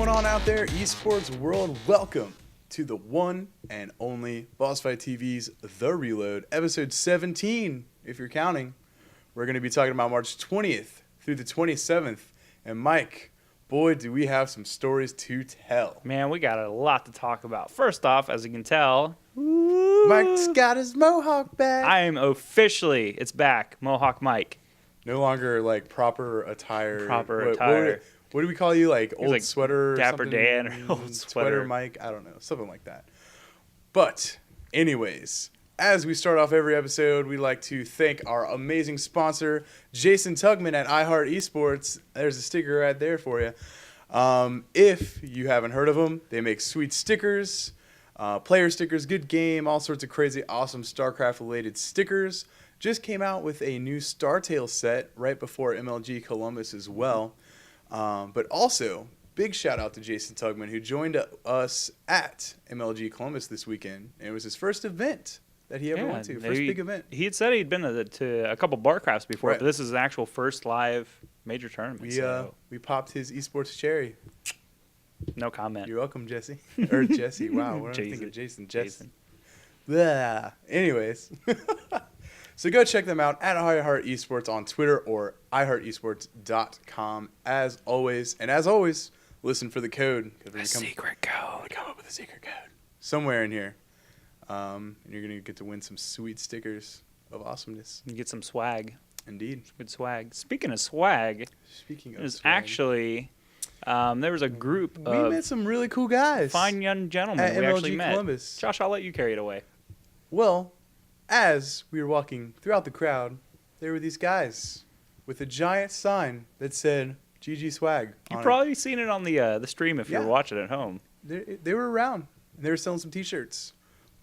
going on out there, esports world? Welcome to the one and only BossFightTV's The Reload, episode 17, if you're counting. We're going to be talking about March 20th through the 27th. And Mike, boy, do we have some stories to tell. Man, we got a lot to talk about. First off, as you can tell, Mike's got his mohawk back. I am officially, it's back, Mohawk Mike. No longer like proper attire. Attire. What do we call you? Like old like sweater? Dapper something? Dan or old sweater Mike? I don't know. Something like that. But anyways, as we start off every episode, we like to thank our amazing sponsor, Jason Tugman at eSports. There's a sticker right there for you. If you haven't heard of them, they make sweet stickers, player stickers, good game, all sorts of crazy, awesome StarCraft-related stickers. Just came out with a new StarTale set right before MLG Columbus as well. But also, big shout out to Jason Tugman, who joined us at MLG Columbus this weekend. And it was his first event that he ever went to, first big event. He had said he'd been to a couple bar crafts before, Right. but this is an actual first live major tournament. We popped his esports cherry. No comment. You're welcome, Jesse. Or Jesse. Wow, what am I thinking? Jason. Blah. Anyways. So go check them out at iHeartEsports on Twitter or iHeartEsports.com as always. And as always, listen for the code. Secret code. Come up with a secret code somewhere in here. And you're going to get to win some sweet stickers of awesomeness. You get some swag. Indeed. Good swag. Speaking of swag, actually, there was a group we of met some really cool guys. fine young gentlemen at we MLG actually met. Columbus. Josh, I'll let you carry it away. Well, as we were walking throughout the crowd, there were these guys with a giant sign that said GG Swag. You've probably seen it on the stream if you're watching at home. They were around, and they were selling some T-shirts.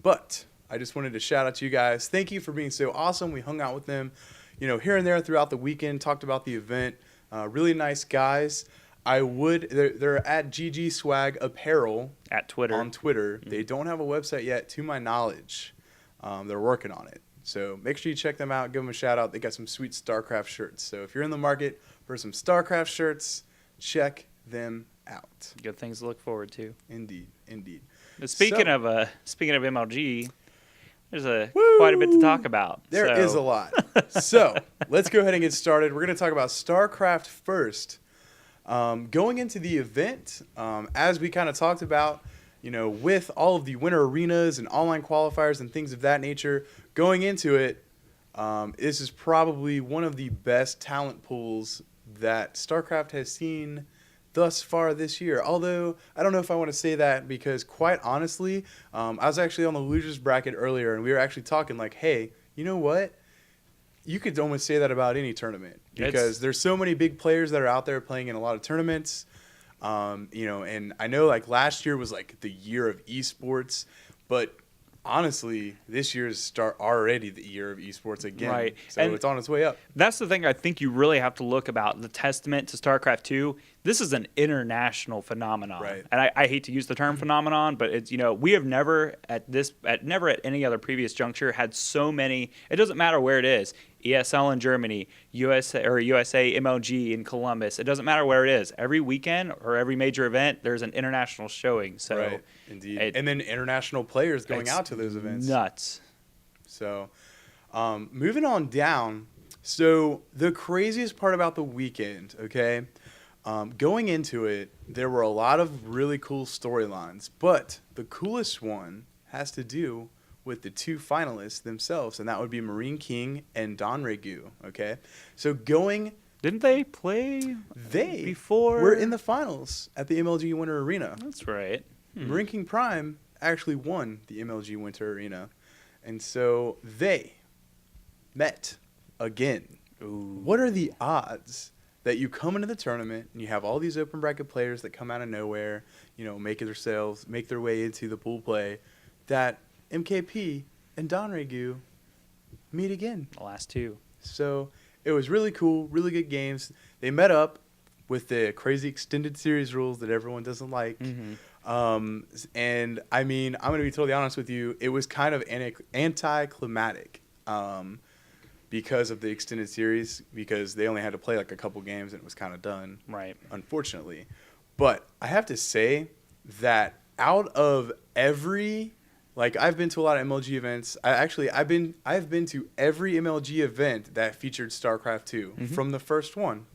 But I just wanted to shout out to you guys. Thank you for being so awesome. We hung out with them, here and there throughout the weekend, talked about the event. Really nice guys. They're at GG Swag Apparel At Twitter. on Twitter. They don't have a website yet, to my knowledge. They're working on it. So make sure you check them out. Give them a shout out. They got some sweet StarCraft shirts. So if you're in the market for some StarCraft shirts, check them out. Good things to look forward to. Indeed. But speaking of MLG, there's quite a bit to talk about. There is a lot. So let's go ahead and get started. We're going to talk about StarCraft first. Going into the event, as we kind of talked about, with all of the winter arenas and online qualifiers and things of that nature, going into it, this is probably one of the best talent pools that StarCraft has seen thus far this year. Although, I don't know if I want to say that because, quite honestly, I was actually on the losers bracket earlier, and we were actually talking like, hey, you know what? You could almost say that about any tournament because there's so many big players that are out there playing in a lot of tournaments. And I know like last year was like the year of esports, but honestly, this year's already the year of esports again. Right. So and it's on its way up. That's the thing I think you really have to look about the testament to StarCraft 2. This is an international phenomenon. Right. And I hate to use the term phenomenon, but it's, we have never at any other previous juncture had so many, it doesn't matter where it is. ESL in Germany, USA MLG in Columbus. It doesn't matter where it is. Every weekend or every major event, there's an international showing. So right. Indeed. And then international players going out to those events. Nuts. So moving on down. So the craziest part about the weekend, okay, going into it, there were a lot of really cool storylines. But the coolest one has to do with the two finalists themselves, and that would be Marine King and Don Regu, okay? So Didn't they play before? Were in the finals at the MLG Winter Arena. That's right. Marine King Prime actually won the MLG Winter Arena, and so they met again. Ooh. What are the odds that you come into the tournament and you have all these open bracket players that come out of nowhere, make their way into the pool play, that MKP and Don Regu meet again. The last two. So it was really cool, really good games. They met up with the crazy extended series rules that everyone doesn't like. And I mean, I'm going to be totally honest with you. It was kind of anticlimactic because of the extended series, because they only had to play like a couple games and it was kind of done. Right. Unfortunately. But I have to say that out of every, like, I've been to a lot of MLG events. I've been to every MLG event that featured StarCraft 2 from the first one.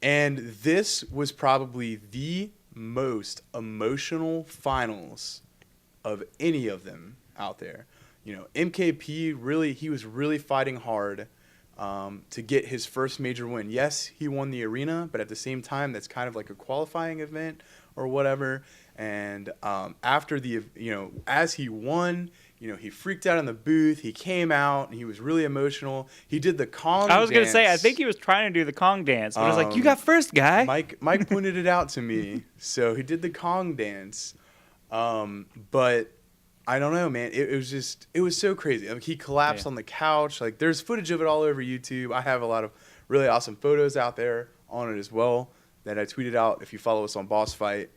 And this was probably the most emotional finals of any of them out there. You know, MKP he was really fighting hard to get his first major win. Yes, he won the arena, but at the same time, that's kind of like a qualifying event or whatever. And after as he won, he freaked out in the booth. He came out and he was really emotional. He did the Kong dance. I was going to say, I think he was trying to do the Kong dance, but I was like, you got first, guy. Mike pointed it out to me. So he did the Kong dance. But I don't know, man. It was so crazy. Like, he collapsed on the couch. Like, there's footage of it all over YouTube. I have a lot of really awesome photos out there on it as well that I tweeted out. If you follow us on Boss Fight,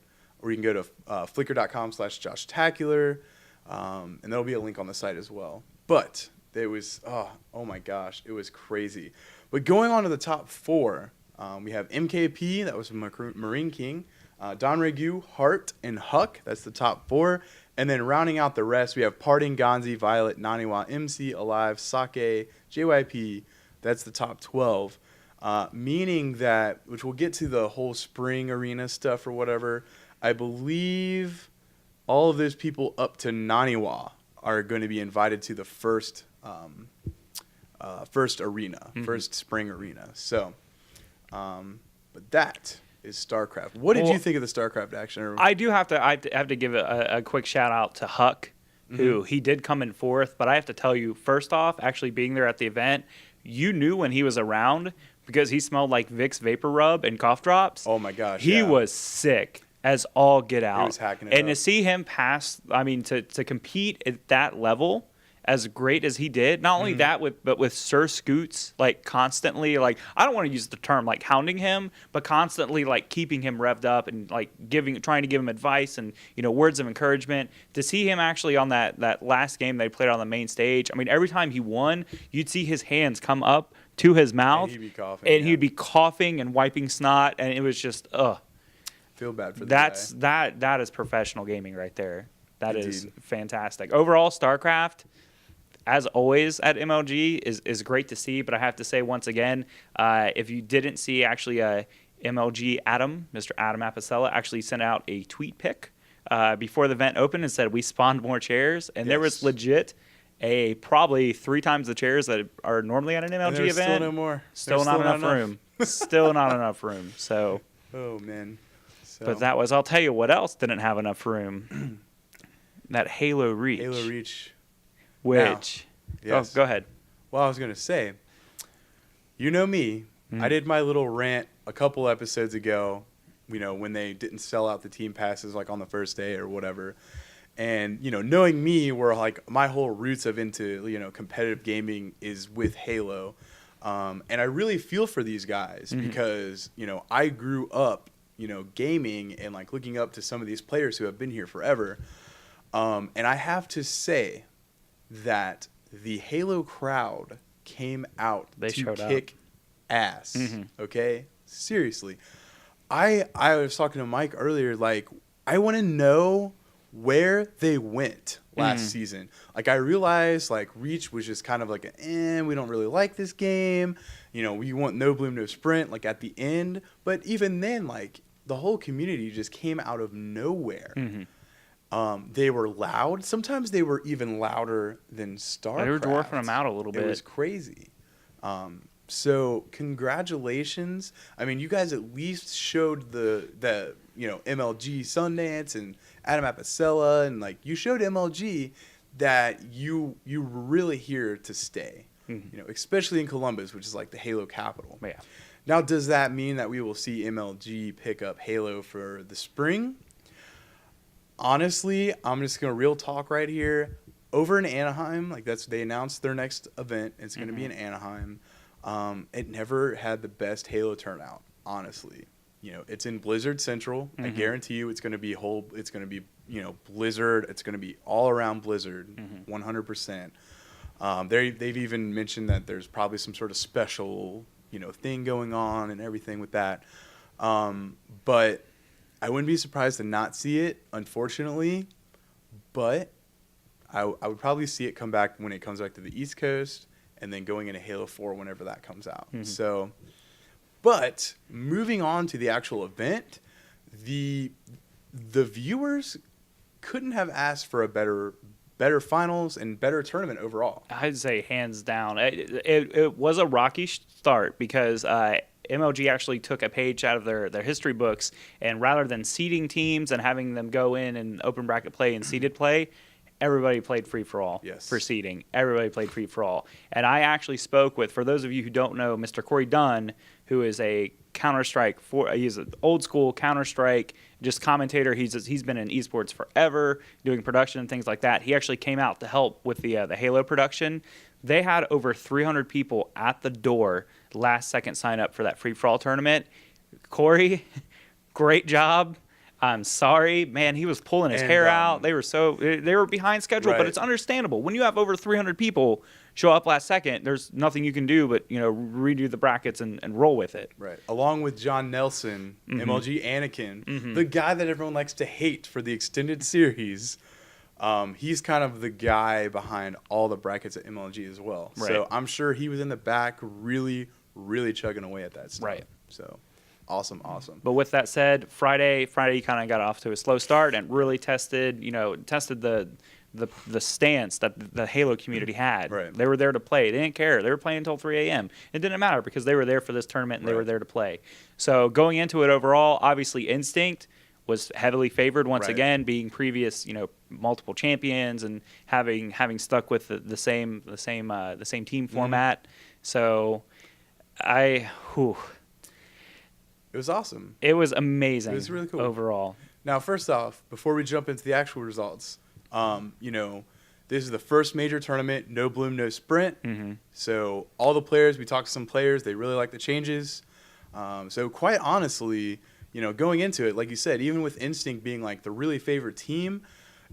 or you can go to flickr.com/JoshTacular, and there'll be a link on the site as well. But it was, oh my gosh, it was crazy. But going on to the top 4, we have MKP, that was Marine King, Don Regu, Hart, and Huck. That's the top 4. And then rounding out the rest, we have Parting, Gonzi, Violet, Naniwa, MC, Alive, Sake, JYP. That's the top 12. Meaning that, which we'll get to the whole spring arena stuff or whatever, I believe all of those people up to Naniwa are going to be invited to the first arena, first spring arena. So, but that is StarCraft. What did you think of the StarCraft action? I have to give a quick shout out to Huck, who he did come in 4th. But I have to tell you, first off, actually being there at the event, you knew when he was around because he smelled like Vicks Vapor Rub and cough drops. Oh my gosh, he was sick as all get out. He was hacking it and up. To see him pass, I mean, to compete at that level as great as he did, not only that, but with Sir Scoots, like, constantly, like, I don't want to use the term, like, hounding him, but constantly, like, keeping him revved up and, like, trying to give him advice and, words of encouragement. To see him actually on that last game they played on the main stage, I mean, every time he won, you'd see his hands come up to his mouth. And he'd be coughing. He'd be coughing and wiping snot, and it was just, Feel bad for the guy. That is professional gaming right there. That Indeed. is fantastic. Overall, StarCraft, as always at MLG, is great to see. But I have to say once again, if you didn't see, actually, MLG Adam, Mr. Adam Apicella, actually sent out a tweet pic before the event opened and said we spawned more chairs, and there was legit probably 3 times the chairs that are normally at an MLG event. Still no more. Still not enough room. Still not enough room. So. Oh man. But I'll tell you what else didn't have enough room. That Halo Reach. Halo Reach. Which, yes. Go ahead. Well, I was going to say, you know me, I did my little rant a couple episodes ago, when they didn't sell out the team passes, like, on the first day or whatever. And, knowing me, where, like, my whole roots into, competitive gaming is with Halo. And I really feel for these guys because, I grew up, gaming and, like, looking up to some of these players who have been here forever. And I have to say that the Halo crowd came out to kick ass. Okay? Seriously. I was talking to Mike earlier, like, I want to know where they went last season. Like, I realized, like, Reach was just kind of like, we don't really like this game. We want no bloom, no sprint, like, at the end. But even then, like, the whole community just came out of nowhere. They were loud. Sometimes they were even louder than StarCraft. They were dwarfing them out a little bit. It was crazy. So congratulations. I mean, you guys at least showed the MLG Sundance and Adam Apicella, and, like, you showed MLG that you were really here to stay. Especially in Columbus, which is, like, the Halo capital. Yeah. Now, does that mean that we will see MLG pick up Halo for the spring? Honestly, I'm just going to real talk right here. Over in Anaheim, like, they announced their next event. It's going to be in Anaheim. It never had the best Halo turnout, honestly. It's in Blizzard Central. I guarantee you it's going to be Blizzard. It's going to be all around Blizzard, 100%. They've even mentioned that there's probably some sort of special, thing going on and everything with that. But I wouldn't be surprised to not see it, unfortunately, but I would probably see it come back when it comes back to the East Coast, and then going into Halo 4 whenever that comes out. So, but moving on to the actual event, the viewers couldn't have asked for a better finals and better tournament overall. I'd say hands down. It was a rocky start because MLG actually took a page out of their history books, and rather than seeding teams and having them go in and open bracket play and seeded play, everybody played free-for-all for seeding. Everybody played free-for-all. And I actually spoke with, for those of you who don't know, Mr. Corey Dunn, who is a Counter-Strike, he's an old-school Counter-Strike just commentator. He's been in eSports forever, doing production and things like that. He actually came out to help with the Halo production. They had over 300 people at the door last-second sign up for that free-for-all tournament. Corey, great job. I'm sorry, man. He was pulling his hair out. They were behind schedule, but it's understandable. When you have over 300 people show up last second, there's nothing you can do but redo the brackets and roll with it. Right. Along with John Nelson, MLG Anakin, the guy that everyone likes to hate for the extended series. He's kind of the guy behind all the brackets at MLG as well. Right. So I'm sure he was in the back, really, really chugging away at that stuff. Right. So. Awesome. But with that said, Friday you kind of got off to a slow start and really tested the stance that the Halo community had. Right. They were there to play. They didn't care. They were playing until 3 a.m. It didn't matter because they were there for this tournament and they were there to play. So going into it overall, obviously Instinct was heavily favored once again, being previous multiple champions and having stuck with the same team format. So it was awesome. It was amazing. It was really cool overall. Now, first off, before we jump into the actual results, this is the first major tournament, no bloom, no sprint. So all the players, we talked to some players, they really like the changes. So quite honestly, going into it, like you said, even with Instinct being like the really favorite team,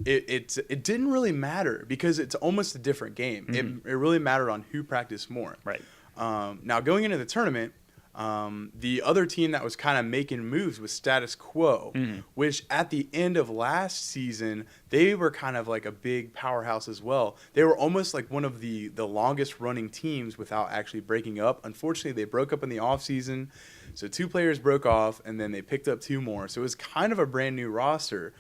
it didn't really matter because it's almost a different game. It really mattered on who practiced more. Right. Now, going into the tournament, the other team that was kind of making moves was Status Quo, which at the end of last season, they were kind of like a big powerhouse as well. They were almost like one of the longest running teams without actually breaking up. Unfortunately, they broke up in the offseason. So 2 players broke off, and then they picked up 2 more. So it was kind of a brand new roster.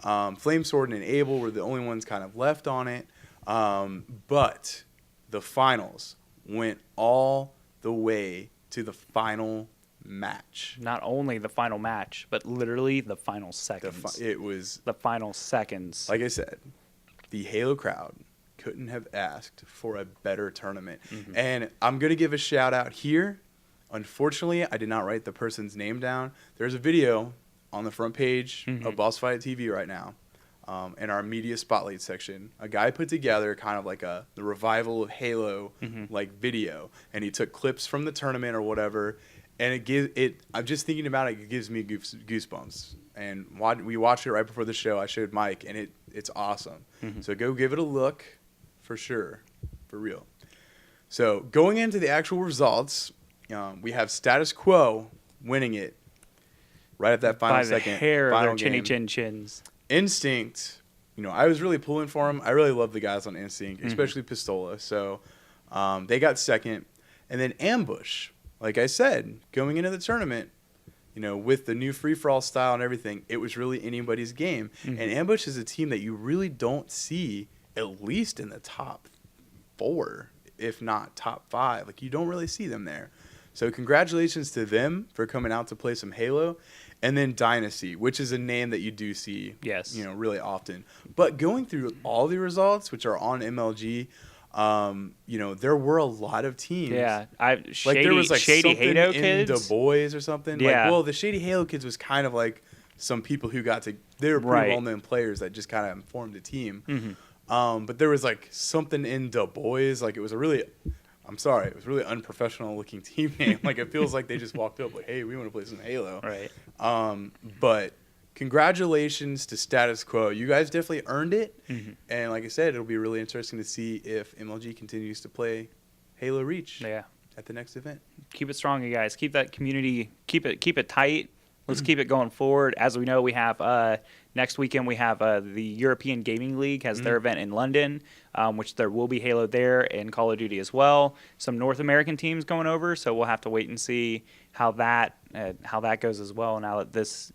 Flamesword and Abel were the only ones kind of left on it. But the finals went all the way to the final match. Not only the final match, but literally the final seconds. It was the final seconds. Like I said, the Halo crowd couldn't have asked for a better tournament. And I'm going to give a shout out here. Unfortunately, I did not write the person's name down. There's a video on the front page of BossFightTV right now. In our media spotlight section, a guy put together kind of like the revival of Halo like video, and he took clips from the tournament or whatever, and I'm just thinking about it gives me goosebumps. And we watched it right before the show. I showed Mike, and it's awesome. So go give it a look for sure, for real. So going into the actual results, we have Status Quo winning it right at that final second. By the hair of their chinny chin chins. Instinct, I was really pulling for him. I really love the guys on Instinct, especially Pistola. So they got second. And then Ambush, like I said, going into the tournament, with the new free-for-all style and everything, it was really anybody's game. And Ambush is a team that you really don't see, at least in the top 4, if not top 5. Like, you don't really see them there. So congratulations to them for coming out to play some Halo. And then Dynasty, which is a name that you do see, really often. But going through all the results, which are on MLG, there were a lot of teams. Yeah, there was Shady Halo Kids, the Boys or something. Yeah. The Shady Halo Kids was kind of like some people who they were pretty well-known players that just kind of formed a team. But there was like something in the Boys, like it was really unprofessional looking team name. Like it feels like they just walked up like, hey, we want to play some Halo. Right. But congratulations to Status Quo. You guys definitely earned it. And like I said, it'll be really interesting to see if MLG continues to play Halo Reach at the next event. Keep it strong, you guys. Keep that community, keep it tight. Let's keep it going forward. As we know, we have next weekend we have the European Gaming League has their event in London, which there will be Halo there and Call of Duty as well. Some North American teams going over, so we'll have to wait and see how that goes as well. Now that this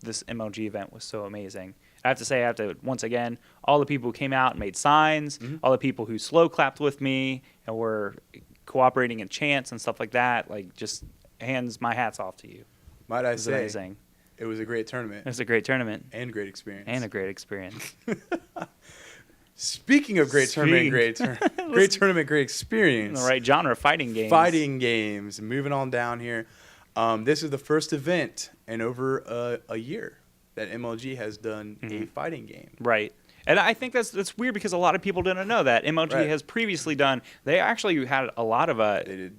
this MLG event was so amazing. I have to say, once again, all the people who came out and made signs, all the people who slow clapped with me and were cooperating in chants and stuff like that, like just my hats off to you. Might I say, amazing. It was a great tournament. It was a great tournament. And great experience. And a great experience. Speaking of great tournament, great tournament, great experience. In the right genre, fighting games. Fighting games. Moving on down here. This is the first event in over a year that MLG has done a fighting game. Right. And I think that's weird because a lot of people didn't know that. MLG has previously done, they actually had a lot of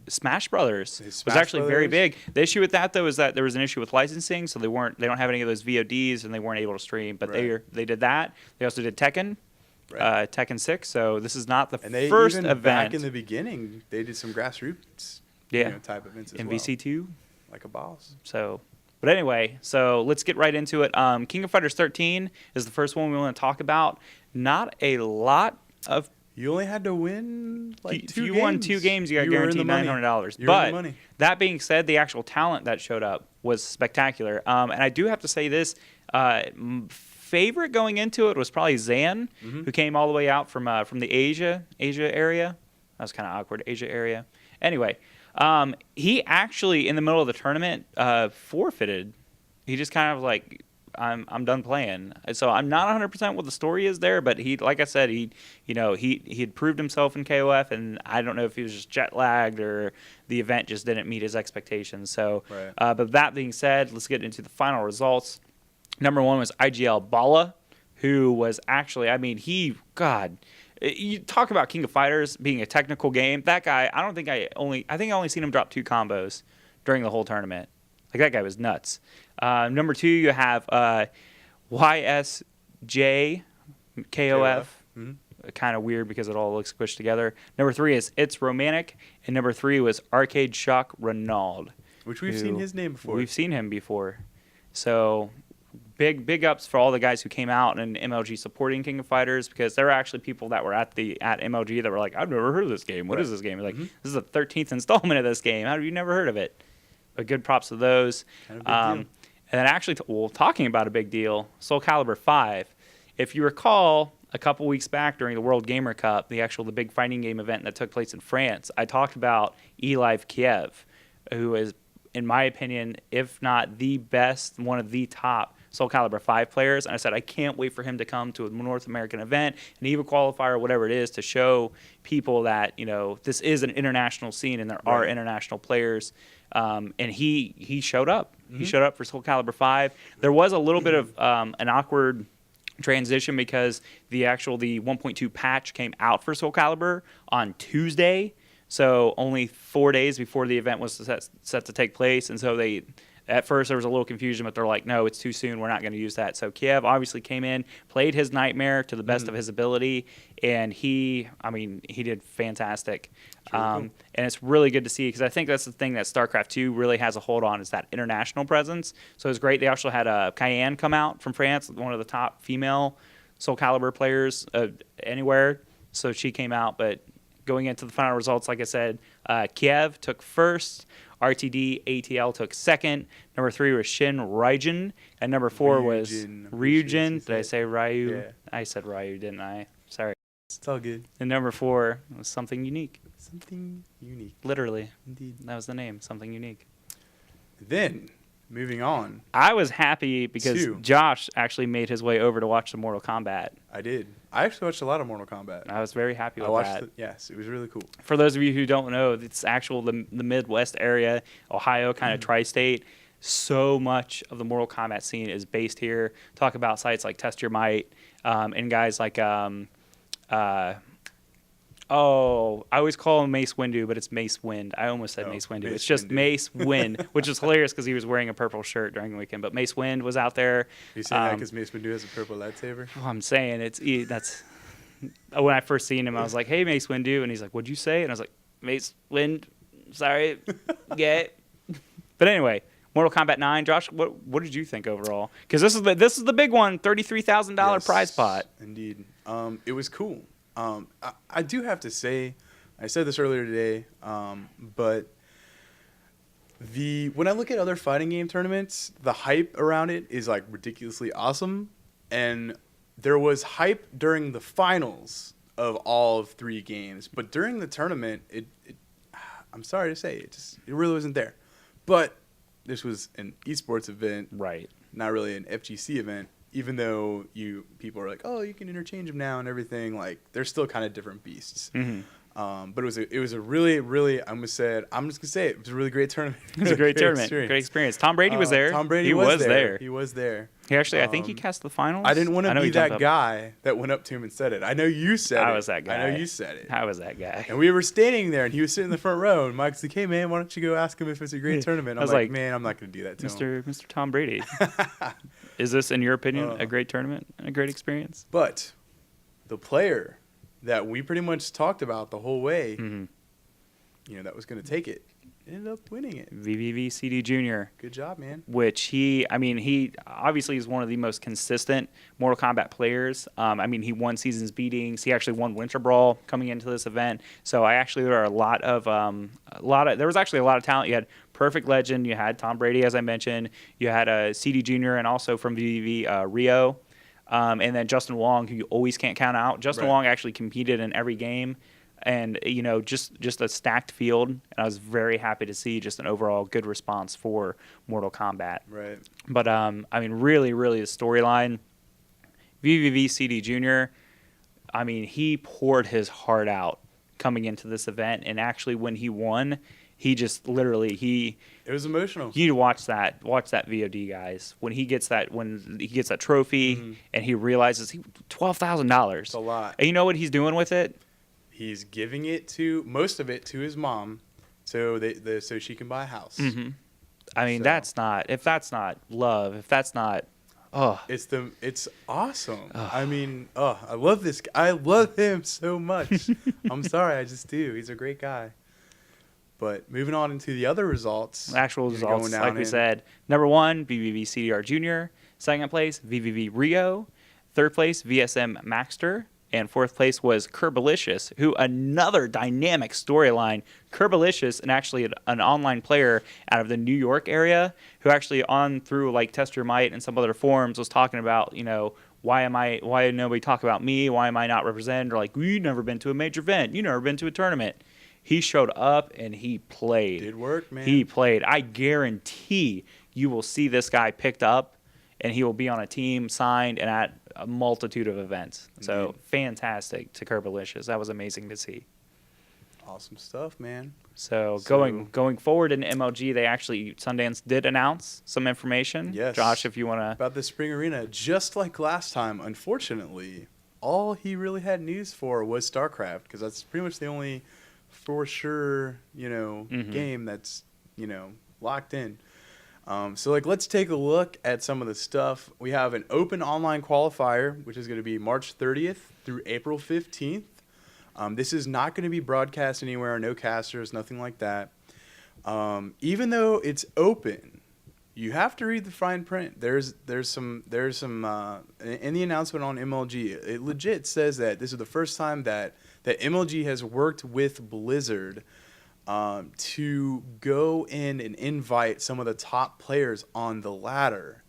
Smash Brothers. It was actually very big. The issue with that, though, is that there was an issue with licensing, so they don't have any of those VODs and they weren't able to stream. But they did that. They also did Tekken. Tekken 6, so this is not the first event. Back in the beginning, they did some grassroots type events as MVC2. Like a boss. But anyway, so let's get right into it. King of Fighters 13 is the first one we want to talk about. Not a lot of... You only had to win like 2 games. If you won 2 games, you got guaranteed $900. But that being said, the actual talent that showed up was spectacular. And I do have to say this, favorite going into it was probably Zan, who came all the way out from the Asia area. That was kind of awkward, Asia area. Anyway, he actually, in the middle of the tournament, forfeited. He just kind of like, I'm done playing. So I'm not 100% what the story is there, but he, like I said, he had proved himself in KOF, and I don't know if he was just jet lagged or the event just didn't meet his expectations. So, but that being said, let's get into the final results. Number 1 was IGL Bala, who was actually, you talk about King of Fighters being a technical game. That guy, I think I only seen him drop 2 combos during the whole tournament. Like, that guy was nuts. Number 2, you have YSJ KOF. Kind of weird because it all looks squished together. Number 3 is It's Romantic, and number 3 was Arcade Shock Ronald, which we've seen his name before. We've seen him before. So big ups for all the guys who came out and MLG supporting King of Fighters, because there were actually people that were at MLG that were like, I've never heard of this game. What is this game? Like, this is the 13th installment of this game. How have you never heard of it? But good props to those. And then actually, talking about a big deal, Soul Calibur 5. If you recall, a couple weeks back during the World Gamer Cup, the big fighting game event that took place in France, I talked about eLive Kiev, who is, in my opinion, if not the best, one of the top Soul Calibur 5 players. And I said, I can't wait for him to come to a North American event, an EVA qualifier, whatever it is, to show people that, this is an international scene and there are international players. And he showed up. He showed up for Soul Calibur 5. There was a little bit of an awkward transition because the 1.2 patch came out for Soul Calibur on Tuesday. So only 4 days before the event was set to take place. And so at first there was a little confusion, but they're like, no, it's too soon. We're not going to use that. So Kiev obviously came in, played his Nightmare to the best of his ability, and he did fantastic. And it's really good to see, because I think that's the thing that StarCraft 2 really has a hold on, is that international presence. So it's great. They also had Cayenne come out from France, one of the top female Soul Calibur players anywhere. So she came out, but going into the final results, like I said, Kiev took first. RTD ATL took second. Number 3 was Shin Raijin. And number 4 was Ryujin. Did I say Ryu? Yeah. I said Ryu, didn't I? Sorry. It's all good. And number 4 was Something Unique. Something Unique. Literally. Indeed. That was the name, Something Unique. Then, moving on. I was happy because Josh actually made his way over to watch some Mortal Kombat. I did. I actually watched a lot of Mortal Kombat. I was very happy with that. Yes, it was really cool. For those of you who don't know, it's the Midwest area, Ohio, kind of tri-state. So much of the Mortal Kombat scene is based here. Talk about sites like Test Your Might, and guys like I always call him Mace Windu, but it's Mace Wind. I almost said Mace Windu. It's just Mace Wind, which is hilarious because he was wearing a purple shirt during the weekend. But Mace Wind was out there. You saying that because Mace Windu has a purple lightsaber? Well, I'm saying that's when I first seen him, I was like, "Hey, Mace Windu," and he's like, "What'd you say?" And I was like, "Mace Wind, sorry, yeah." But anyway, Mortal Kombat 9. Josh, what did you think overall? Because this is the big one, $33,000 prize pot. Indeed. It was cool. I do have to say, I said this earlier today, but when I look at other fighting game tournaments, the hype around it is like ridiculously awesome, and there was hype during the finals of all of 3 games, but during the tournament, I'm sorry to say, it really wasn't there. But this was an eSports event, right? Not really an FGC event. Even though people are like, oh, you can interchange them now and everything, like they're still kind of different beasts. Mm-hmm. But it was a really, really, I'm just gonna say it was a really great tournament. It was a great tournament, great experience. Tom Brady was there. Tom Brady was there. He was there. He actually, I think he cast the finals. I didn't want to be that guy that went up to him and said it. I know you said it. I was that guy. I know you said it. I was that guy. And we were standing there, and he was sitting in the front row. And Mike's like, "Hey man, why don't you go ask him if it's a great tournament?" I was like, "Man, I'm not gonna do that to him." Mr. Tom Brady. Is this, in your opinion, a great tournament, a great experience? But the player that we pretty much talked about the whole way, that was going to take it, ended up winning it. VVV CD Jr. Good job, man. Which he obviously is one of the most consistent Mortal Kombat players. He won Seasons Beatings. He actually won Winter Brawl coming into this event. So there were there was actually a lot of talent. You had Perfect Legend. You had Tom Brady, as I mentioned. You had CD Jr. and also from VVV, Rio. And then Justin Wong, who you always can't count out. Justin Wong actually competed in every game. And, just a stacked field. And I was very happy to see just an overall good response for Mortal Kombat. Right. But, really, really the storyline. VVV CD Jr., he poured his heart out coming into this event. And actually, when he won, he just literally it was emotional. You need to watch that VOD, guys. When he gets that trophy and he realizes $12,000. It's a lot. And you know what he's doing with it? He's giving most of it to his mom, so so she can buy a house. Mm-hmm. That's not love. If that's not, it's awesome. I love this guy. I love him so much. I'm sorry, I just do. He's a great guy. But moving on into the other results. Actual results, like we said. Number 1, VVV CDR Jr. Second place, VVV Rio. Third place, VSM Maxter. And fourth place was Kerbalicious, who another dynamic storyline. Kerbalicious, and actually an online player out of the New York area, who actually through like Test Your Might and some other forums was talking about, why nobody talk about me? Why am I not represented? Or like, you've never been to a major event. You've never been to a tournament. He showed up and he played. Did work, man. He played. I guarantee you will see this guy picked up and he will be on a team, signed, and at a multitude of events. So fantastic to Kerbalicious. That was amazing to see. Awesome stuff, man. So going forward in MLG, Sundance did announce some information. Yes. Josh, if you want to. About the Spring Arena, just like last time, unfortunately, all he really had news for was StarCraft, because that's pretty much the only for sure, game that's, locked in. So let's take a look at some of the stuff. We have an open online qualifier, which is going to be March 30th through April 15th. This is not going to be broadcast anywhere, no casters, nothing like that. Even though it's open, you have to read the fine print. There's some in the announcement on MLG, it legit says that this is the first time that MLG has worked with Blizzard to go in and invite some of the top players on the ladder.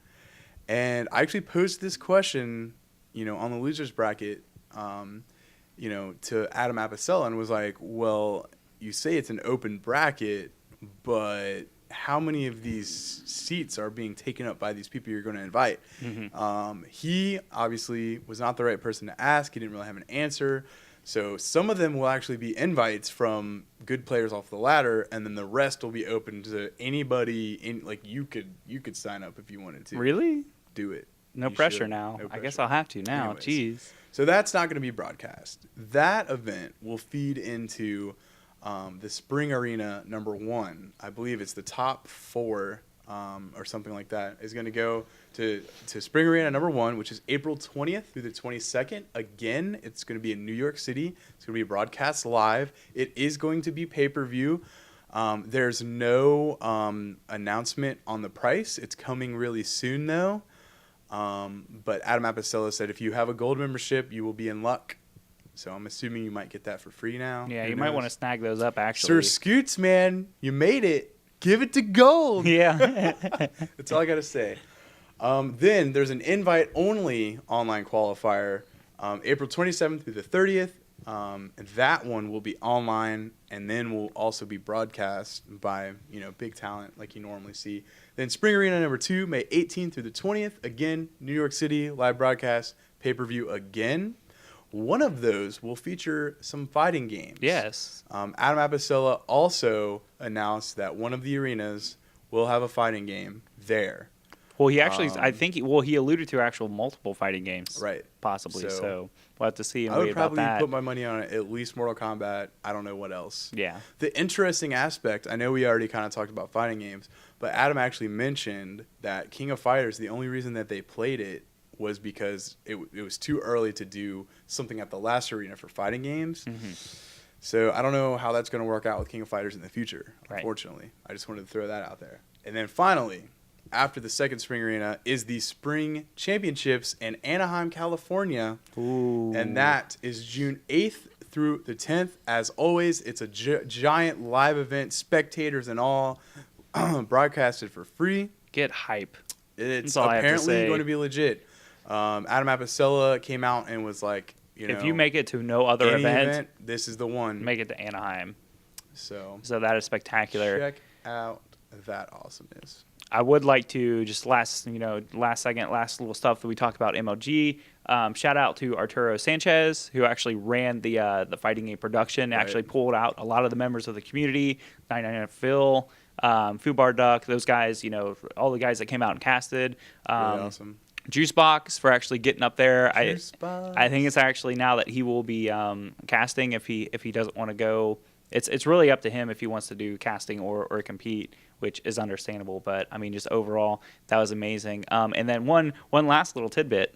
And I actually posed this question, on the losers bracket, to Adam Apicella, and was like, well, you say it's an open bracket, but how many of these seats are being taken up by these people you're going to invite? Mm-hmm. He obviously was not the right person to ask. He didn't really have an answer. So some of them will actually be invites from good players off the ladder, and then the rest will be open to anybody. You could sign up if you wanted to. Really? Do it. No pressure now. No pressure. I guess I'll have to now. Anyways. Jeez. So that's not going to be broadcast. That event will feed into the Spring Arena number 1. I believe it's the top 4 or something like that is going to go to Spring Arena number 1, which is April 20th through the 22nd. Again, it's going to be in New York City. It's going to be broadcast live. It is going to be pay-per-view. There's no announcement on the price. It's coming really soon, though. But Adam Apicella said if you have a gold membership, you will be in luck. So I'm assuming you might get that for free now. Yeah, Who you might knows? want to snag those up, actually. Sir Scoots, man, you made it. Give it to gold. Yeah. That's all I got to say. Then there's an invite-only online qualifier, April 27th through the 30th. That one will be online, and then will also be broadcast by big talent like you normally see. Then Spring Arena number 2, May 18th through the 20th. Again, New York City live broadcast, pay-per-view again. One of those will feature some fighting games. Yes. Adam Apicella also announced that one of the arenas will have a fighting game there. Well, he actually, I think, he alluded to actual multiple fighting games. Right. Possibly. So we'll have to see and I would wait about probably that. put my money on it, at least Mortal Kombat. I don't know what else. Yeah. The interesting aspect, I know we already kind of talked about fighting games, but Adam actually mentioned that King of Fighters, the only reason that they played it was because it was too early to do something at the last arena for fighting games. Mm-hmm. So I don't know how that's going to work out with King of Fighters in the future, Right. unfortunately. I just wanted to throw that out there. And then finally, after the second Spring Arena is the Spring Championships in Anaheim, California. Ooh. And that is June 8th through the 10th. As always, it's a giant live event, spectators and all, broadcasted for free. Get hype. It's That's all I have to apparently say. going to be legit. Adam Apicella came out and was like, If you make it to no other any event, this is the one. make it to Anaheim. So that is spectacular. check out that awesomeness. I would like to just last little stuff that we talked about MLG. Shout out to Arturo Sanchez, who actually ran the fighting game production. Right. Actually pulled out a lot of the members of the community. 99 Phil, Fubar Duck, those guys. All the guys that came out and casted. Really awesome. Juicebox for actually getting up there. Juicebox. I think it's actually now that he will be casting if he doesn't want to go. It's really up to him if he wants to do casting or compete, which is understandable. But I mean, just overall, that was amazing. And then one last little tidbit,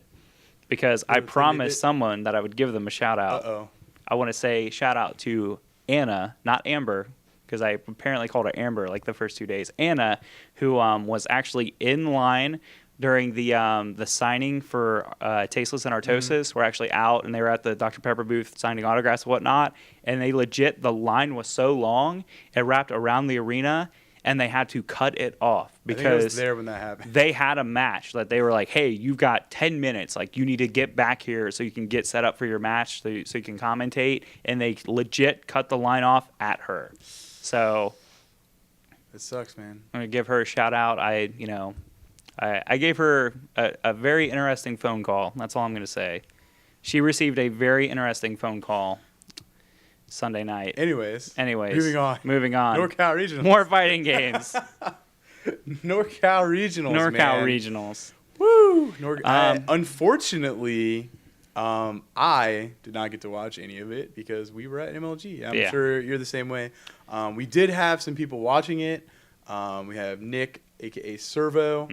because I promised someone that I would give them a shout out. Uh-oh. I want to say shout out to Anna, not Amber, because I apparently called her Amber like the first 2 days. Anna, who was actually in line during the signing for Tasteless and Artosis. Were actually out, and they were at the Dr. Pepper booth signing autographs and whatnot. And they legit, the line was so long, it wrapped around the arena, and they had to cut it off I think I was because there when that happened. they had a match that they were like, hey, you've got 10 minutes. Like, you need to get back here so you can get set up for your match so you can commentate. And they legit cut the line off at her. So It sucks, man. I'm going to give her a shout out. I gave her a very interesting phone call. That's all I'm going to say. She received a very interesting phone call Sunday night. Anyways. Moving on. NorCal Regionals. More fighting games. NorCal Regionals, NorCal man. Regionals. Woo! Unfortunately, I did not get to watch any of it because we were at MLG. I'm sure you're the same way. We did have some people watching it. We have Nick, a.k.a. Servo,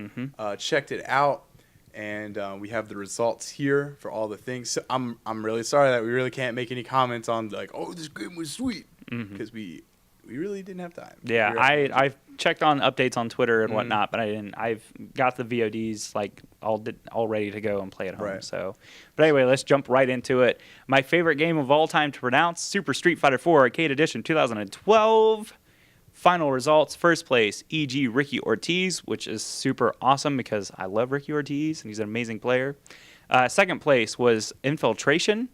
checked it out, and we have the results here for all the things. So I'm really sorry that we really can't make any comments on like, oh, this game was sweet, because we really didn't have time. Yeah, I've checked on updates on Twitter and whatnot, but I didn't. I've got the VODs like all ready to go and play at home. Right. So, but anyway, let's jump right into it. My favorite game of all time to pronounce: Super Street Fighter 4 Arcade Edition 2012. Final results: first place, E.G. Ricky Ortiz, which is super awesome because I love Ricky Ortiz and he's an amazing player. Second place was Infiltration.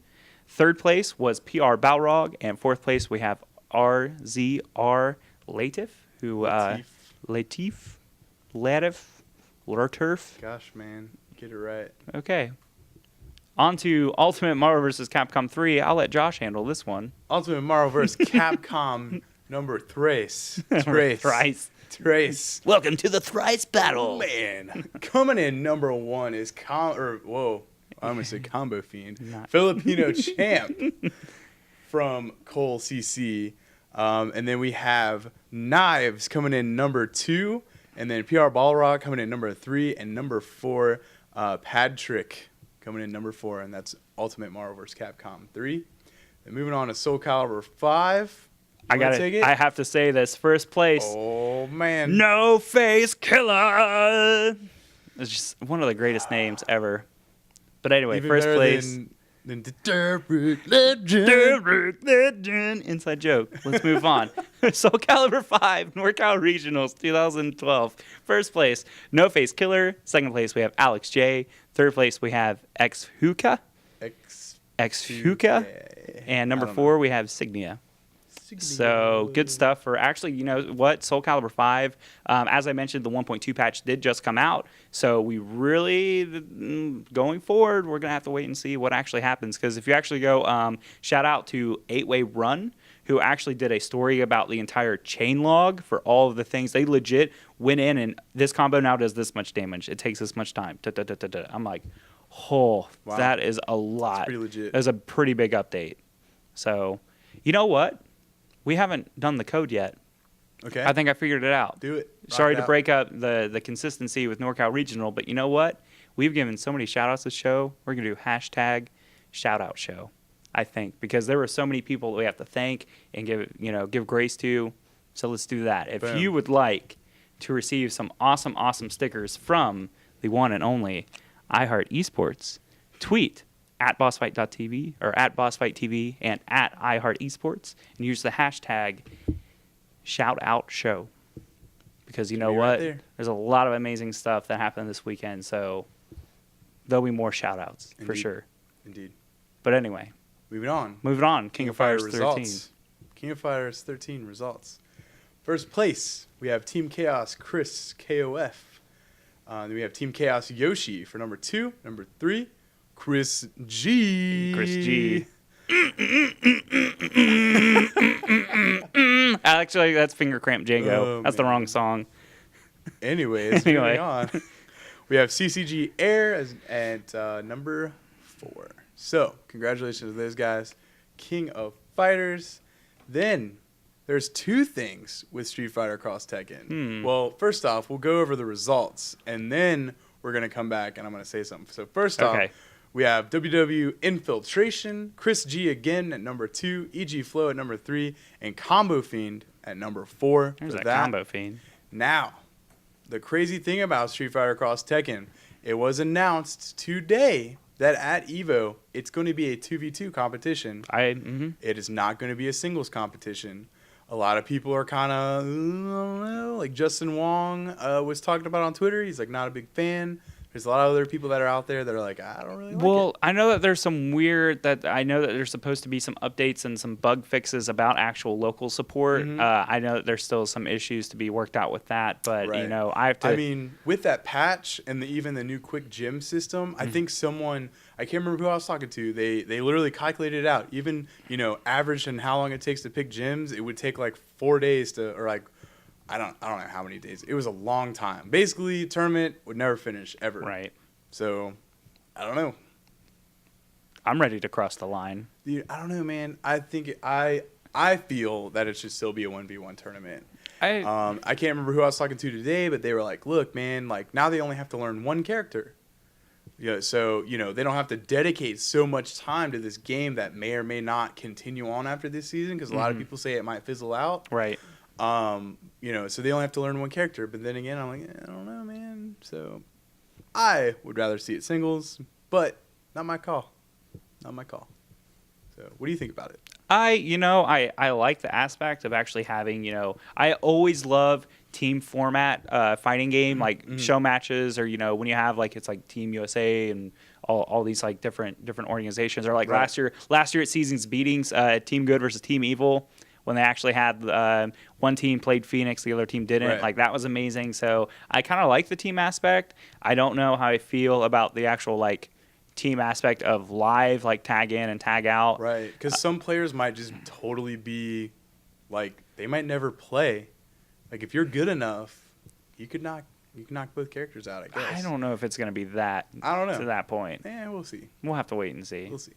Third place was PR Balrog. And fourth place, we have RZR Latif, who Latif. Gosh, man, get it right. Okay. On to Ultimate Mario vs. Capcom 3. I'll let Josh handle this one. Ultimate Mario vs. Capcom number Thrice. Thrice. Welcome to the Thrice battle. Man, coming in number one is I almost said Combo Fiend, Filipino champ from Cole CC. And then we have Knives coming in number 2, and then PR Balrog coming in number 3, and number 4, Padtrick coming in number 4, and that's Ultimate Mario vs. Capcom 3. And moving on to Soul Calibur 5. Take it? I have to say this. First place. Oh man. No Face Killer. It's just one of the greatest names ever. But anyway, Even first better place. than the Derrick Legend. Derrick Legend. Inside joke. Let's move on. Soul Calibur 5 NorCal Regionals 2012. First place, No Face Killer. Second place, we have Alex J. Third place, we have X Hookah. X Hookah. And number 4, we have Signia. So good stuff for actually, you know what, Soul Calibur 5, as I mentioned, the 1.2 patch did just come out. So we really, going forward, we're going to have to wait and see what actually happens. Because if you actually go, shout out to 8-Way Run, who actually did a story about the entire chain log for all of the things. They legit went in and this combo now does this much damage. It takes this much time. I'm like, oh, wow. That is a lot. That's pretty legit. That's a pretty big update. So, you know what? We haven't done the code yet. Okay. I think I figured it out. Do it. Sorry to break up the consistency with NorCal Regional, but you know what? We've given so many shout-outs this show. We're going to do hashtag shout-out show, I think, because there were so many people that we have to thank and give grace to. So let's do that. If you would like to receive some awesome stickers from the one and only iHeart Esports, tweet at BossFight.tv or at BossFightTV and at iHeart Esports and use the hashtag #ShoutOutShow because you know what? Right there's a lot of amazing stuff that happened this weekend, so there'll be more shout-outs for sure. Indeed. But anyway. Moving on. King of Fighters 13. Results. King of Fighters 13 results. First place, we have Team Chaos Chris KOF. Then we have Team Chaos Yoshi for number 2. Number 3, Chris G. Actually, that's Finger Cramp Django. That's the wrong song. Anyways, moving on. We have CCG Air at number 4. So, congratulations to those guys. King of Fighters. Then, there's 2 things with Street Fighter Cross Tekken. Well, first off, we'll go over the results, and then we're going to come back, and I'm going to say something. So, first off, we have WW Infiltration, Chris G again at number 2, EG Flow at number 3, and Combo Fiend at number 4. There's that Combo Fiend. Now, the crazy thing about Street Fighter Cross Tekken, it was announced today that at EVO, it's going to be a 2v2 competition. It is not going to be a singles competition. A lot of people are kind of, I don't know, like Justin Wong was talking about on Twitter. He's like not a big fan. There's a lot of other people that are out there that are like, I don't really like it. Well, I know that there's I know that there's supposed to be some updates and some bug fixes about actual local support. I know that there's still some issues to be worked out with that, but right. You know, I have to. I mean, with that patch and even the new quick gym system, I think someone, I can't remember who I was talking to. They literally calculated it out. Even averaged and how long it takes to pick gyms, it would take like 4 days to, or like. I don't know how many days. It was a long time. Basically, tournament would never finish ever. Right. So, I don't know. I'm ready to cross the line. Dude, I don't know, man. I think I feel that it should still be a 1v1 tournament. I can't remember who I was talking to today, but they were like, "Look, man, like now they only have to learn one character. So they don't have to dedicate so much time to this game that may or may not continue on after this season because a lot of people say it might fizzle out. Right. So they only have to learn one character. But then again, I'm like, I don't know, man. So I would rather see it singles, but not my call. Not my call. So what do you think about it? I like the aspect of actually having, I always love team format fighting game, like show matches or, when you have like, it's like Team USA and all these like different organizations or like last year at Seasons Beatings, Team Good versus Team Evil. When they actually had one team played Phoenix, the other team didn't. Right. Like, that was amazing. So I kind of like the team aspect. I don't know how I feel about the actual, like, team aspect of live, like, tag in and tag out. Right, because some players might just totally be, like, they might never play. Like, if you're good enough, you could knock both characters out, I guess. I don't know if it's going to be that I don't know. to that point. Yeah, we'll see. We'll have to wait and see. We'll see.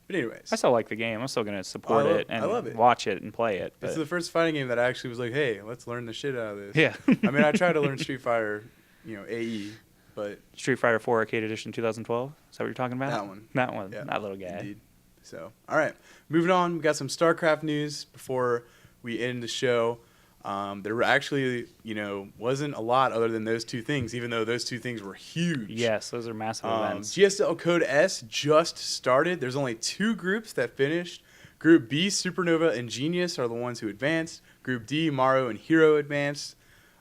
But anyways. I still like the game. I'm still going to support it and I love it. watch it and play it. It's the first fighting game that I actually was like, hey, let's learn the shit out of this. Yeah. I mean, I tried to learn Street Fighter, AE, but... Street Fighter 4 Arcade Edition 2012? Is that what you're talking about? That one. That one. Yeah. That little guy. Indeed. So, all right, moving on. We got some StarCraft news before we end the show. There actually, wasn't a lot other than those two things, even though those two things were huge. Yes, those are massive events. GSL Code S just started. There's only 2 groups that finished. Group B, Supernova and Genius are the ones who advanced. Group D, Mario and Hero advanced.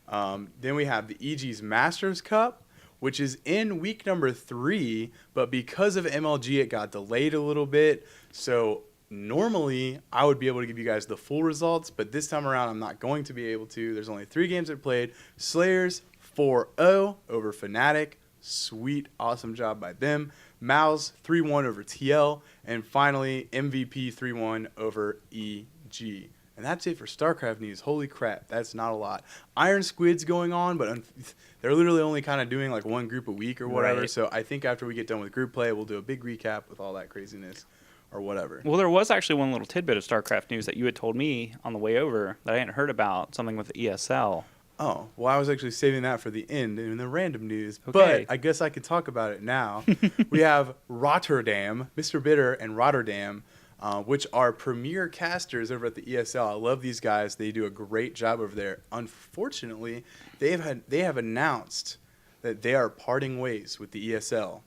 Then we have the EG's Masters Cup, which is in week number 3, but because of MLG, it got delayed a little bit. So normally, I would be able to give you guys the full results, but this time around, I'm not going to be able to. There's only 3 games that played. Slayers 4-0 over Fnatic. Sweet, awesome job by them. Mouse 3-1 over TL. And finally, MVP 3-1 over EG. And that's it for StarCraft news. Holy crap, that's not a lot. Iron Squid's going on, but they're literally only kind of doing like one group a week or whatever. Right. So I think after we get done with group play, we'll do a big recap with all that craziness or whatever. Well, there was actually one little tidbit of StarCraft news that you had told me on the way over that I hadn't heard about, something with ESL. Oh, well, I was actually saving that for the end in the random news, Okay. but I guess I could talk about it now. We have Rotterdam, Mr. Bitter and Rotterdam, which are premier casters over at the ESL. I love these guys. They do a great job over there. Unfortunately, they have announced that they are parting ways with the ESL.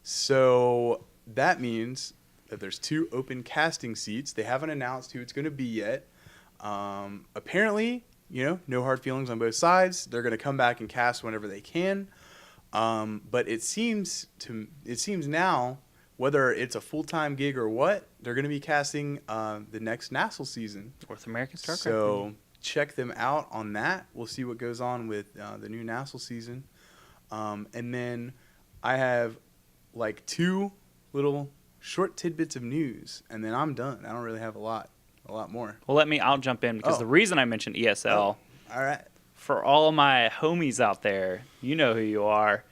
So that means that there's 2 open casting seats. They haven't announced who it's going to be yet. Apparently, no hard feelings on both sides. They're going to come back and cast whenever they can. But it seems now, whether it's a full-time gig or what, they're going to be casting the next NASL season. North American StarCraft. So check them out on that. We'll see what goes on with the new NASL season. And then I have like 2 little short tidbits of news, and then I'm done. I don't really have a lot more. Well, I'll jump in because the reason I mentioned ESL, all right, for all my homies out there, you know who you are.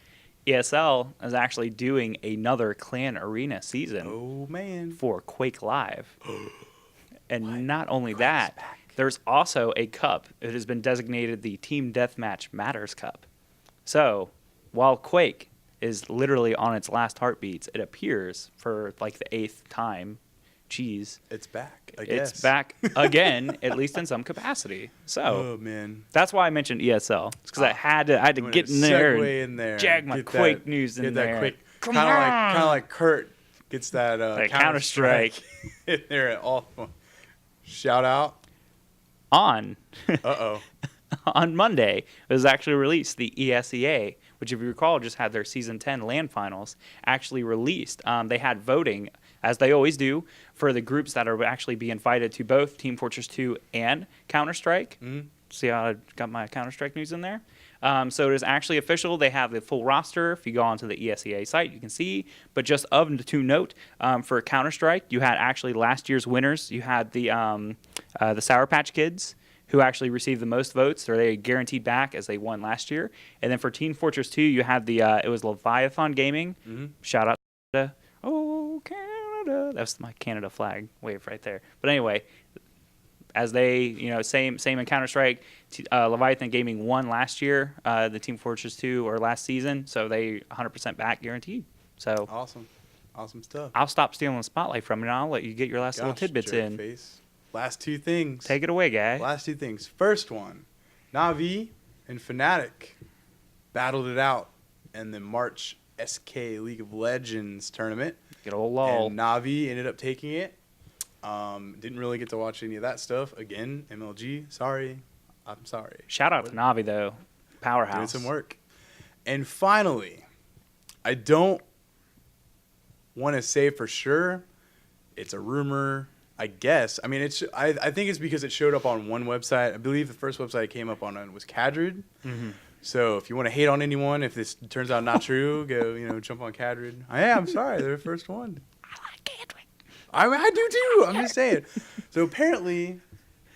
ESL is actually doing another Clan Arena season. Oh man, for Quake Live. And not only that, there's also a cup. It has been designated the Team Deathmatch Matters Cup. So, while Quake is literally on its last heartbeats, it appears for like the 8th time. Jeez. It's back, I guess. It's back again, at least in some capacity. So, oh man, that's why I mentioned ESL. It's because I had to get in there and jag my Quake news in there. Quick, kind of like Kurt gets that Counter-Strike in there at all. Shout out on. Uh-oh. On Monday, it was actually released. The ESEA, which if you recall just had their Season 10 LAN finals, actually released. They had voting, as they always do, for the groups that are actually being invited to both Team Fortress 2 and Counter-Strike. Mm-hmm. See how I got my Counter-Strike news in there? So it is actually official. They have the full roster. If you go onto the ESEA site, you can see. But just to note, for Counter-Strike, you had actually last year's winners. You had the Sour Patch Kids, who actually received the most votes, or they guaranteed back as they won last year. And then for Team Fortress 2, you had it was Leviathan Gaming. Mm-hmm. Shout out to Canada. Oh, Canada. That's my Canada flag wave right there. But anyway, as they, same in Counter-Strike, Leviathan Gaming won last year, the Team Fortress 2 or last season, so they 100% back guaranteed. So Awesome stuff. I'll stop stealing the spotlight from you, and I'll let you get your last little tidbits in. Face. Last 2 things. Take it away, guy. Last 2 things. First one, Na'Vi and Fnatic battled it out in the March SK League of Legends tournament. Get old LOL. And Na'Vi ended up taking it. Didn't really get to watch any of that stuff. Again, MLG, sorry. I'm sorry. Shout out to Na'Vi, though. Powerhouse. Doing some work. And finally, I don't want to say for sure. It's a rumor. I guess. I mean, I think it's because it showed up on one website. I believe the first website it came up on was Cadrid. Mm-hmm. So if you want to hate on anyone, if this turns out not true, go jump on Cadrid. I'm sorry, they're the first one. I like Cadrid. I do too. I'm just saying. So apparently,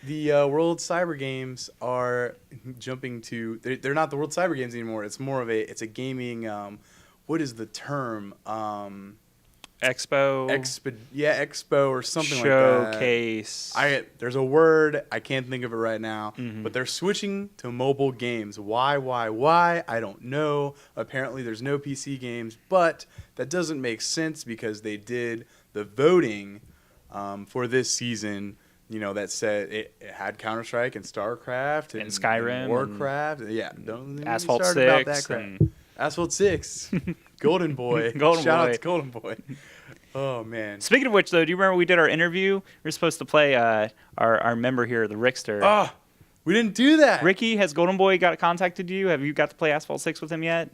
the World Cyber Games are jumping to. They're not the World Cyber Games anymore. It's more of a gaming. What is the term? Expo. Expo or something Showcase. like that. There's a word, I can't think of it right now, Mm-hmm. but they're switching to mobile games. Why? I don't know. Apparently there's no PC games, but that doesn't make sense because they did the voting for this season. That said, it had Counter-Strike and StarCraft and Skyrim and Warcraft. Yeah, don't even Asphalt start 6 about that crap. Asphalt 6, Golden Boy. Golden Shout Boy. out to Golden Boy. Oh man. Speaking of which, though, do you remember we did our interview? We were supposed to play our member here, the Rickster. Oh, we didn't do that. Ricky, has Golden Boy contacted you? Have you got to play Asphalt 6 with him yet?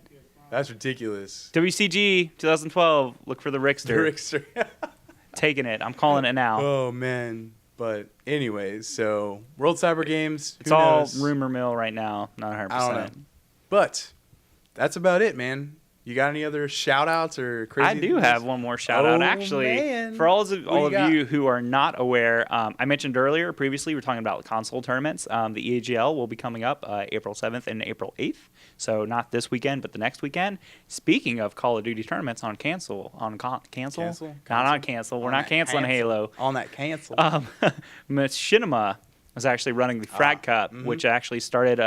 That's ridiculous. WCG 2012. Look for the Rickster. The Rickster. Taking it. I'm calling it now. Oh man. But anyways, so World Cyber Games. It's who all knows? rumor mill right now. Not 100%. I don't know. But that's about it, man. You got any other shout outs or crazy I do things? have one more shout out, Oh, actually. man. For all What of do you got? you who are not aware, I mentioned earlier, previously, we were talking about console tournaments. The EAGL will be coming up April 7th and April 8th. So not this weekend, but the next weekend. Speaking of Call of Duty tournaments on cancel. Cancel? Not on cancel. We're On not that canceling cancel. Halo. On that cancel. Machinima was actually running the Frag Cup, which actually started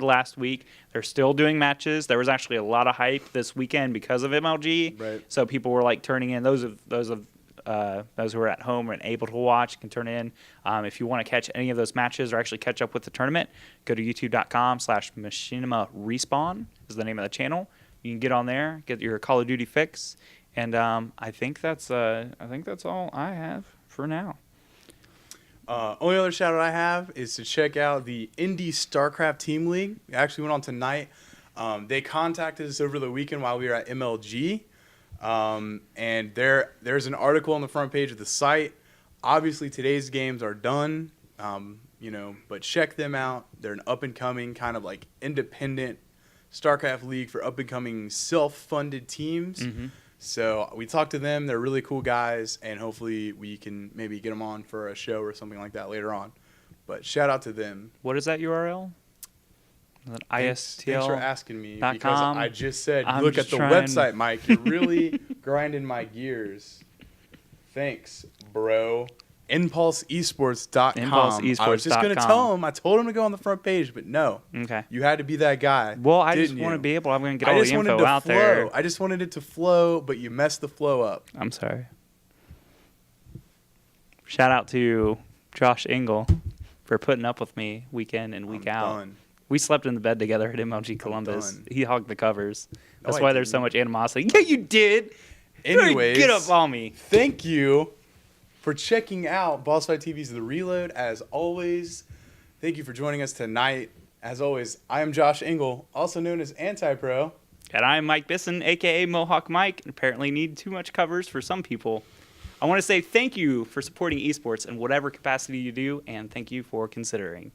last week. They're still doing matches. There was actually a lot of hype this weekend because of MLG. Right. So people were like turning in. Those who are at home and able to watch can turn in. If you want to catch any of those matches or actually catch up with the tournament, go to youtube.com/Machinima Respawn is the name of the channel. You can get on there, get your Call of Duty fix, and I think that's all I have for now. Only other shout out I have is to check out the Indie StarCraft Team League. It actually went on tonight. They contacted us over the weekend while we were at MLG. And there's an article on the front page of the site. Obviously, today's games are done, but check them out. They're an up-and-coming kind of like independent StarCraft league for up-and-coming self-funded teams. Mm-hmm. So we talked to them. They're really cool guys, and hopefully we can maybe get them on for a show or something like that later on. But shout out to them. What is that URL? Is that Thanks for ISTL? asking me .com? because I just said, I'm look at just the trying- website, Mike. You're really grinding my gears. Thanks, bro. ImpulseEsports.com. I was just going to tell him. I told him to go on the front page, but no. Okay. You had to be that guy. Well, I just didn't want to you? be able. I'm going to get I all just the wanted info to out flow. there. I just wanted it to flow, but you messed the flow up. I'm sorry. Shout out to Josh Engel for putting up with me week in and week out. Done. We slept in the bed together at MLG Columbus. done. He hogged the covers. That's I why there's so didn't. much animosity. Yeah, you did. Anyways, Get up on me. Thank you for checking out BossFightTV's The Reload. As always, thank you for joining us tonight. As always, I am Josh Engel, also known as Anti-Pro. And I'm Mike Bisson, a.k.a. Mohawk Mike, and apparently need too much covers for some people. I want to say thank you for supporting esports in whatever capacity you do, and thank you for considering.